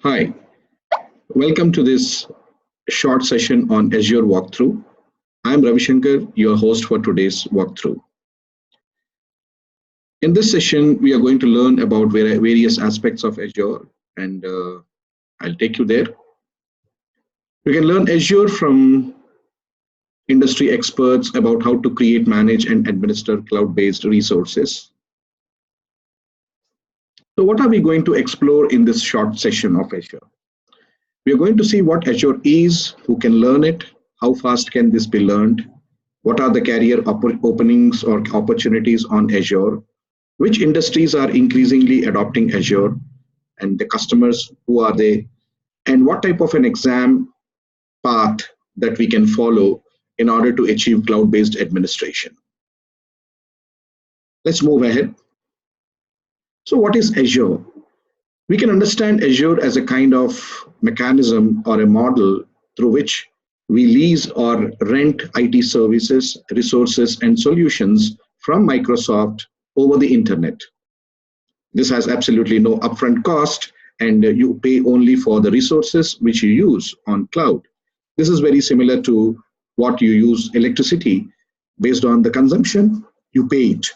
Hi, welcome to this short session on Azure walkthrough. I'm Ravi Shankar, your host for today's walkthrough. In this session, we are going to learn about various aspects of Azure, and I'll take you there. You can learn Azure from industry experts about how to create, manage, and administer cloud-based resources. So what are we going to explore in this short session of Azure? We are going to see what Azure is, who can learn it, how fast can this be learned, what are the career openings or opportunities on Azure, which industries are increasingly adopting Azure, and the customers, who are they, and what type of an exam path that we can follow in order to achieve cloud-based administration. Let's move ahead. So what is Azure? We can understand Azure as a kind of mechanism or a model through which we lease or rent IT services, resources, and solutions from Microsoft over the internet. This has absolutely no upfront cost, and you pay only for the resources which you use on cloud. This is very similar to what you use electricity. Based on the consumption, you pay it.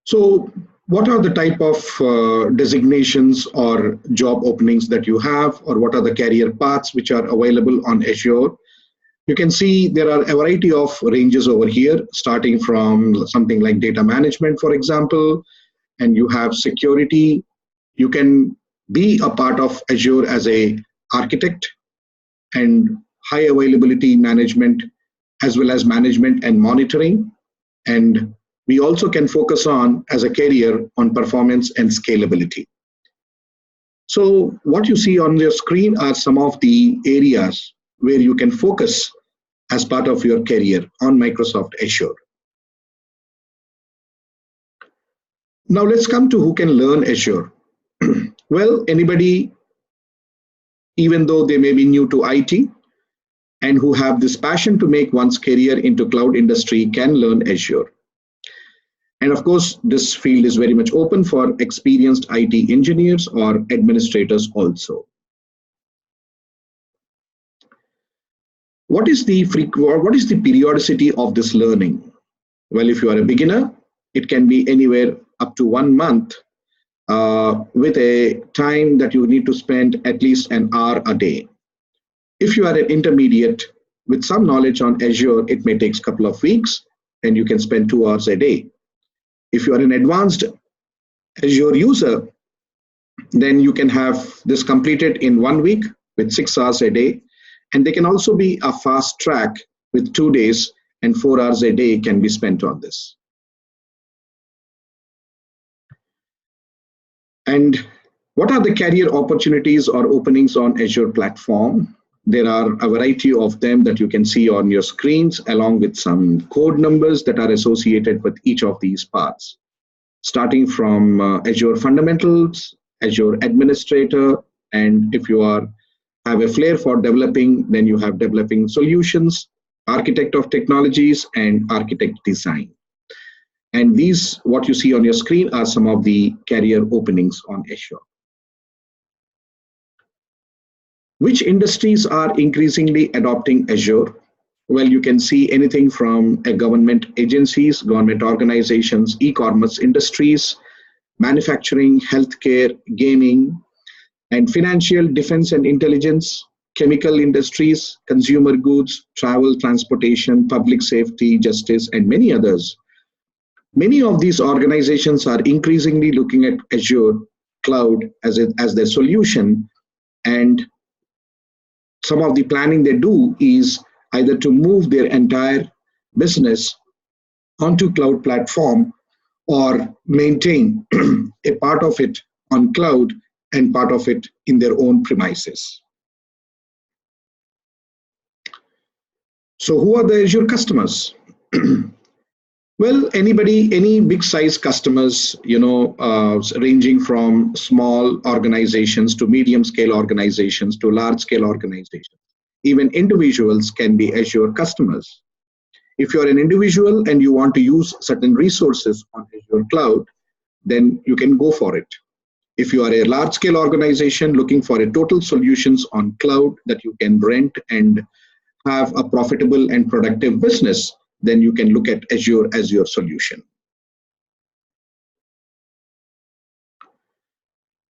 So what are the type of designations or job openings that you have, or what are the career paths which are available on Azure? You can see there are a variety of ranges over here, starting from something like data management, for example, and you have security. You can be a part of Azure as a architect and high availability management, as well as management and monitoring. And we also can focus on, as a career, on performance and scalability. So what you see on your screen are some of the areas where you can focus as part of your career on Microsoft Azure. Now let's come to who can learn Azure. Well, anybody, even though they may be new to IT and who have this passion to make one's career into cloud industry, can learn Azure. And of course, this field is very much open for experienced IT engineers or administrators also. What is the periodicity of this learning? Well, if you are a beginner, it can be anywhere up to 1 month with a time that you need to spend at least an hour a day. If you are an intermediate with some knowledge on Azure, it may take a couple of weeks and you can spend 2 hours a day. If you are an advanced Azure user, then you can have this completed in 1 week with 6 hours a day. And they can also be a fast track with 2 days and 4 hours a day can be spent on this. And what are the career opportunities or openings on Azure platform? There are a variety of them that you can see on your screens, along with some code numbers that are associated with each of these paths. Starting from Azure Fundamentals, Azure Administrator, and if you have a flair for developing, then you have Developing Solutions, Architect of Technologies, and Architect Design. And these, what you see on your screen, are some of the career openings on Azure. Which industries are increasingly adopting Azure? Well, you can see anything from government agencies, government organizations, e-commerce industries, manufacturing, healthcare, gaming, and financial, defense and intelligence, chemical industries, consumer goods, travel, transportation, public safety, justice, and many others. Many of these organizations are increasingly looking at Azure Cloud as their solution, and some of the planning they do is either to move their entire business onto cloud platform or maintain a part of it on cloud and part of it in their own premises. So who are the Azure customers? Well, any big size customers, ranging from small organizations to medium scale organizations to large scale organizations. Even individuals can be Azure customers. If you're an individual and you want to use certain resources on Azure Cloud, then you can go for it. If you are a large scale organization looking for a total solutions on cloud that you can rent and have a profitable and productive business, then you can look at Azure as your solution.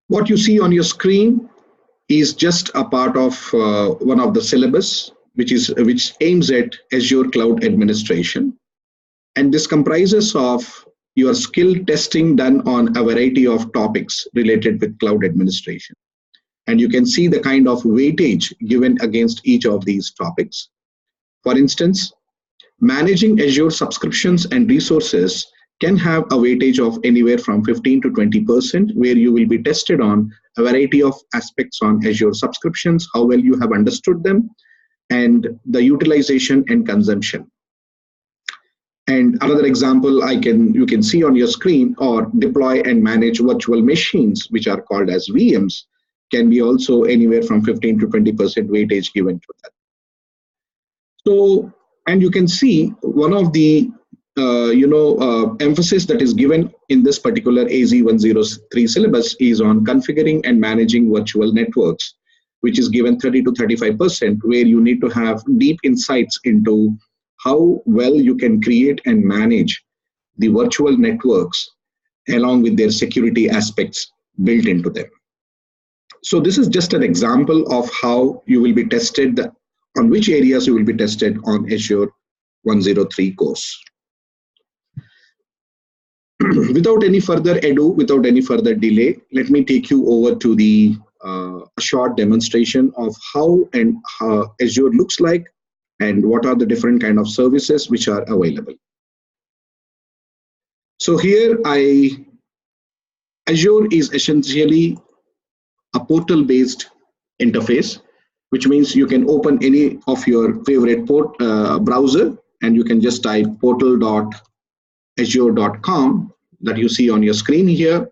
What you see on your screen is just a part of one of the syllabus, which aims at Azure Cloud Administration. And this comprises of your skill testing done on a variety of topics related with cloud administration. And you can see the kind of weightage given against each of these topics. For instance, managing Azure subscriptions and resources can have a weightage of anywhere from 15 to 20%, where you will be tested on a variety of aspects on Azure subscriptions, how well you have understood them, and the utilization and consumption. And another example you can see on your screen, or deploy and manage virtual machines, which are called as VMs, can be also anywhere from 15 to 20% weightage given to that. So, and you can see one of the emphasis that is given in this particular AZ103 syllabus is on configuring and managing virtual networks, which is given 30 to 35%, where you need to have deep insights into how well you can create and manage the virtual networks along with their security aspects built into them. So this is just an example of how you will be tested, on which areas you will be tested on Azure 103 course. Without any further ado, without any further delay, let me take you over to the a short demonstration of how Azure looks like and what are the different kind of services which are available. So here Azure is essentially a portal-based interface, which means you can open any of your favorite browser, and you can just type portal.azure.com that you see on your screen here.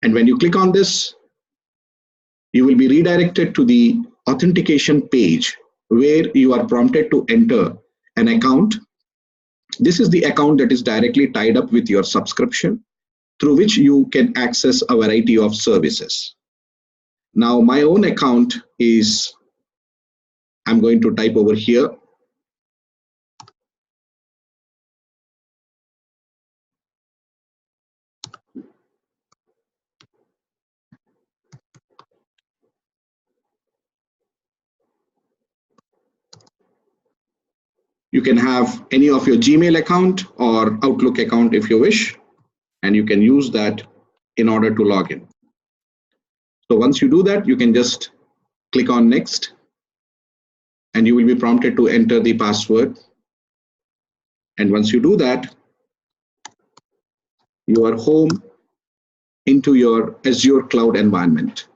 And when you click on this, you will be redirected to the authentication page, where you are prompted to enter an account. This is the account that is directly tied up with your subscription, through which you can access a variety of services. Now, my own account is, I'm going to type over here. You can have any of your Gmail account or Outlook account if you wish, and you can use that in order to log in. So once you do that, you can just click on next, and you will be prompted to enter the password. And once you do that, you are home into your Azure cloud environment.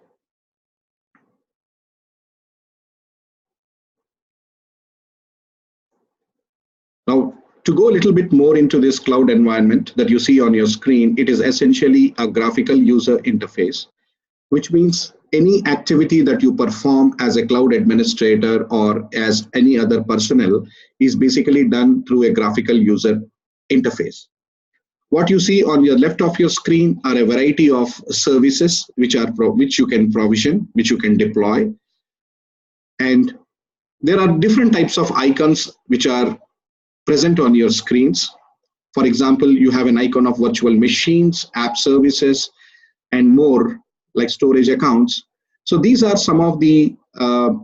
Now, to go a little bit more into this cloud environment that you see on your screen, it is essentially a graphical user interface, which means any activity that you perform as a cloud administrator or as any other personnel is basically done through a graphical user interface. What you see on your left of your screen are a variety of services which you can provision, which you can deploy. And there are different types of icons which are present on your screens. For example, you have an icon of virtual machines, app services, and more, like storage accounts. So these are some of the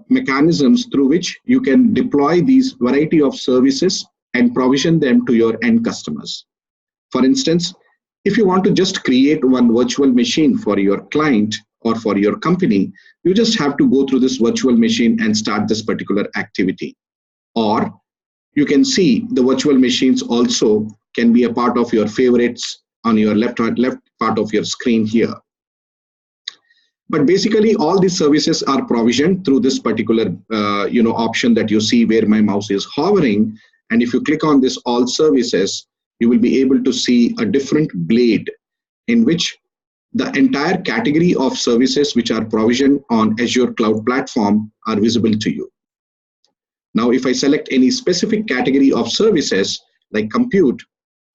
mechanisms through which you can deploy these variety of services and provision them to your end customers. For instance, if you want to just create one virtual machine for your client or for your company, you just have to go through this virtual machine and start this particular activity. Or you can see the virtual machines also can be a part of your favorites on your left part of your screen here. But basically, all these services are provisioned through this particular option that you see where my mouse is hovering. And if you click on this all services, you will be able to see a different blade in which the entire category of services which are provisioned on Azure Cloud Platform are visible to you. Now, if I select any specific category of services like compute,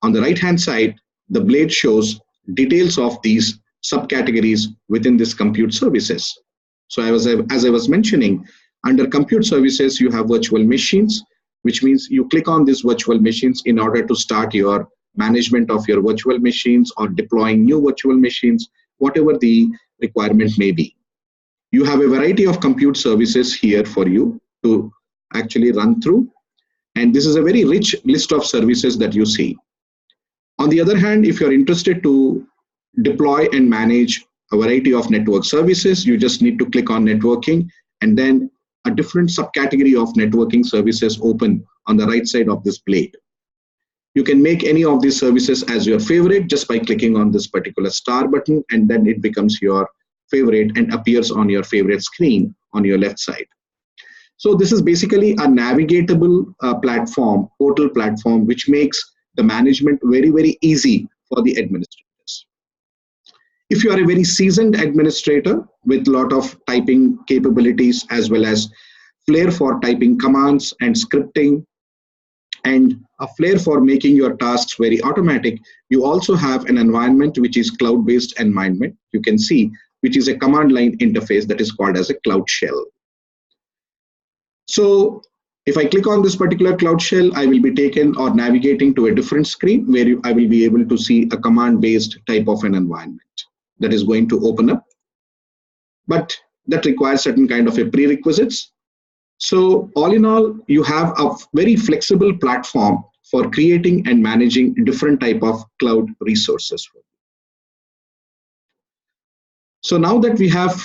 on the right-hand side, the blade shows details of these subcategories within this compute services. So as I was mentioning, under compute services, you have virtual machines, which means you click on these virtual machines in order to start your management of your virtual machines or deploying new virtual machines, whatever the requirement may be. You have a variety of compute services here for you to actually run through. And this is a very rich list of services that you see. On the other hand, if you're interested to deploy and manage a variety of network services, you just need to click on networking, and then a different subcategory of networking services open on the right side of this blade. You can make any of these services as your favorite just by clicking on this particular star button, and then it becomes your favorite and appears on your favorite screen on your left side. So this is basically a navigatable platform, portal platform, which makes the management very, very easy for the administrators. If you are a very seasoned administrator with a lot of typing capabilities as well as flair for typing commands and scripting and a flair for making your tasks very automatic, you also have an environment which is cloud-based environment. You can see, which is a command line interface that is called as a Cloud Shell. So if I click on this particular Cloud Shell, I will be taken or navigating to a different screen where I will be able to see a command-based type of an environment that is going to open up. But that requires certain kind of a prerequisites. So all in all, you have a very flexible platform for creating and managing different type of cloud resources. So now that we have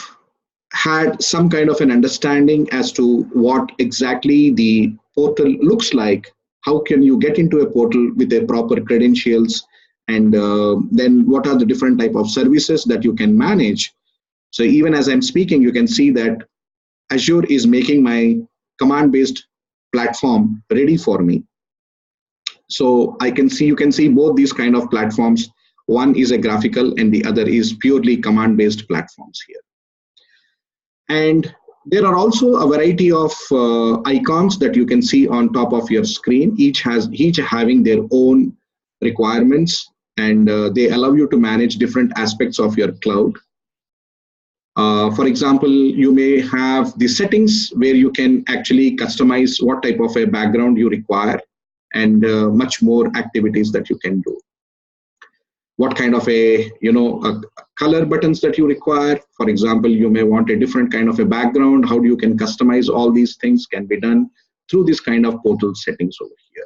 had some kind of an understanding as to what exactly the portal looks like, how can you get into a portal with a proper credentials, and then what are the different type of services that you can manage. So even as I'm speaking, you can see that Azure is making my command-based platform ready for me. So you can see both these kind of platforms. One is a graphical and the other is purely command-based platforms here. And there are also a variety of icons that you can see on top of your screen, each having their own requirements, and they allow you to manage different aspects of your cloud. For example, you may have the settings where you can actually customize what type of a background you require and much more activities that you can do. What kind of a color buttons that you require. For example, you may want a different kind of a background. How you can customize all these things can be done through this kind of portal settings over here.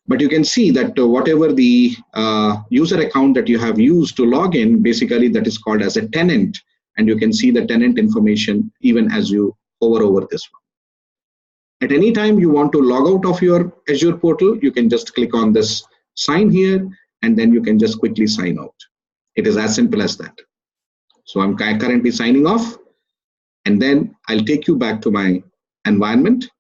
But you can see that whatever the user account that you have used to log in, basically that is called as a tenant. And you can see the tenant information even as you hover over this one. At any time you want to log out of your Azure portal, you can just click on this sign here, and then you can just quickly sign out. It is as simple as that. So I'm currently signing off, and then I'll take you back to my environment.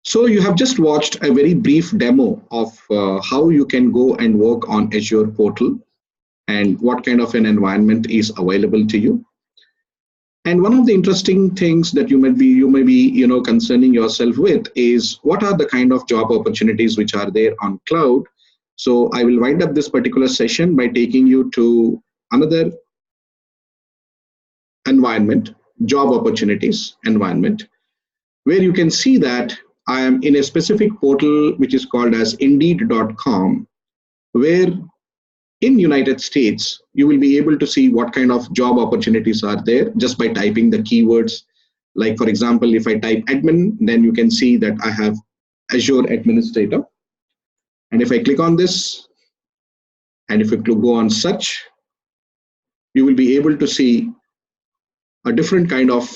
So you have just watched a very brief demo of how you can go and work on Azure portal and what kind of an environment is available to you. And one of the interesting things that you may be concerning yourself with is what are the kind of job opportunities which are there on cloud. So I will wind up this particular session by taking you to another environment, job opportunities environment, where you can see that I am in a specific portal which is called as Indeed.com, where in United States, you will be able to see what kind of job opportunities are there just by typing the keywords. Like, for example, if I type admin, then you can see that I have Azure Administrator. And if I click on this, and if you go on search, you will be able to see a different kind of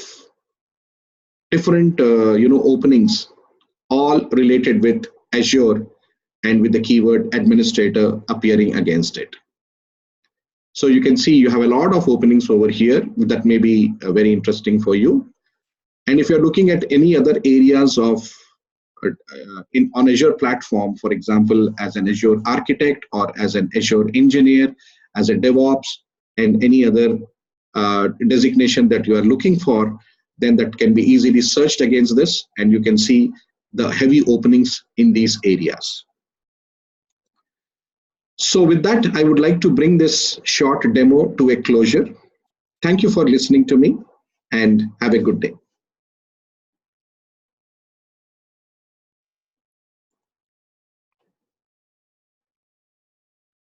openings, all related with Azure and with the keyword administrator appearing against it. So you can see you have a lot of openings over here that may be very interesting for you. And if you're looking at any other areas of on Azure platform, for example, as an Azure architect or as an Azure engineer, as a DevOps, and any other designation that you are looking for, then that can be easily searched against this, and you can see the heavy openings in these areas. So with that, I would like to bring this short demo to a closure. Thank you for listening to me and have a good day.